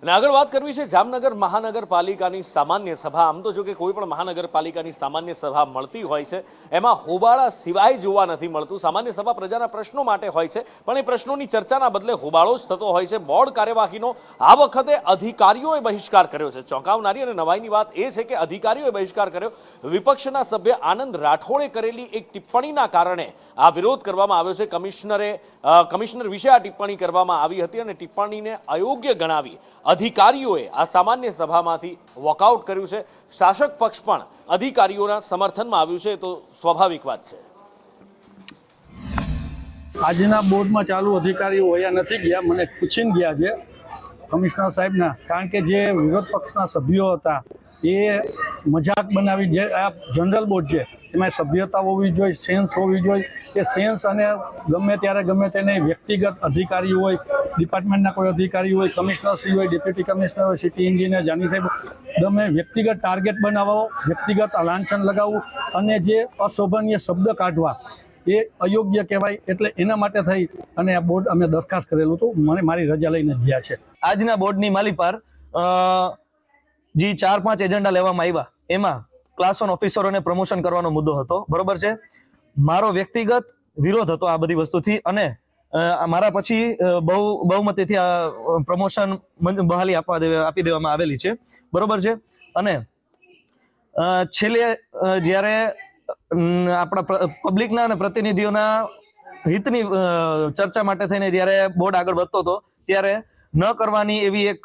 અને આગળ વાત કરવી છે જામનગર મહાનગરપાલિકાની સામાન્ય સભા. આમ તો જો કે કોઈ પણ મહાનગરપાલિકાની સામાન્ય સભા મળતી હોય છે એમાં હોબાળા સિવાય જોવા નથી મળતું. સામાન્ય સભા પ્રજાના પ્રશ્નો માટે હોય છે, પણ એ પ્રશ્નોની ચર્ચાના બદલે હોબાળો જ થતો હોય છે. બોર્ડ કાર્યવાહીનો આ વખતે અધિકારીઓએ બહિષ્કાર કર્યો છે. ચોંકાવનારી અને નવાઈની વાત એ છે કે અધિકારીઓએ બહિષ્કાર કર્યો. વિપક્ષના સભ્ય આનંદ રાઠોડે કરેલી એક ટિપ્પણીના કારણે આ વિરોધ કરવામાં આવ્યો છે. કમિશનર વિશે આ ટિપ્પણી કરવામાં આવી હતી અને ટિપ્પણીને અયોગ્ય ગણાવી અધિકારીઓએ આ સામાન્ય સભામાંથી વોકઆઉટ કર્યું છે. શાસક પક્ષ પણ અધિકારીઓના સમર્થનમાં આવ્યું છે, તો સ્વાભાવિક વાત છે. આજના બોર્ડમાં ચાલુ અધિકારીઓ વયા નથી ગયા, મને પૂછીને ગયા છે કમિશનર સાહેબના, કારણ કે જે વિરોધ પક્ષના સભ્યો હતા એ મજાક બનાવી, જે આ જનરલ બોર્ડ છે એમાં સભ્યતા હોવી જોઈએ, સેન્સ હોવી જોઈએ. એ સેન્સ અને ગમે ત્યારે ગમે તેને વ્યક્તિગત અધિકારી હોય, ડિપાર્ટમેન્ટના કોઈ અધિકારી હોય, કમિશનરશ્રી હોય, ડેપ્યુટી કમિશનર હોય, સિટી એન્જિનિયર, જાની સાહેબ, ગમે વ્યક્તિગત ટાર્ગેટ બનાવવો, વ્યક્તિગત લાંછન લગાવવું અને જે અશોભનીય શબ્દ કાઢવા એ અયોગ્ય કહેવાય. એટલે એના માટે થઈ અને આ બોર્ડ અમે દરખાસ્ત કરેલું હતું. મને મારી રજા લઈને જ ગયા છે. આજના બોર્ડની માલિપાર જે 4-5 એજન્ડા લેવામાં આવ્યા એમાં ક્લાસ 1 ઓફિસરોને પ્રમોશન કરવાનો મુદ્દો હતો, બરોબર છે. મારો વ્યક્તિગત વિરોધ હતો આ બધી વસ્તુથી અને મારા પછી બહુમતીથી આ પ્રમોશન બહાલી આપી દેવામાં આવેલી છે, બરોબર છે. અને છેલ્લે જ્યારે આપણા પબ્લિકના અને પ્રતિનિધિઓના હિતની ચર્ચા માટે થઈને જ્યારે બોર્ડ આગળ વધતો હતો ત્યારે ન કરવાની એવી એક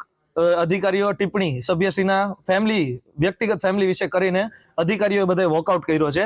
અધિકારીઓ ટિપ્પણી સભ્યશ્રીના વ્યક્તિગત ફેમિલી વિશે કરીને અધિકારીઓએ બધાએ વોકઆઉટ કર્યો છે.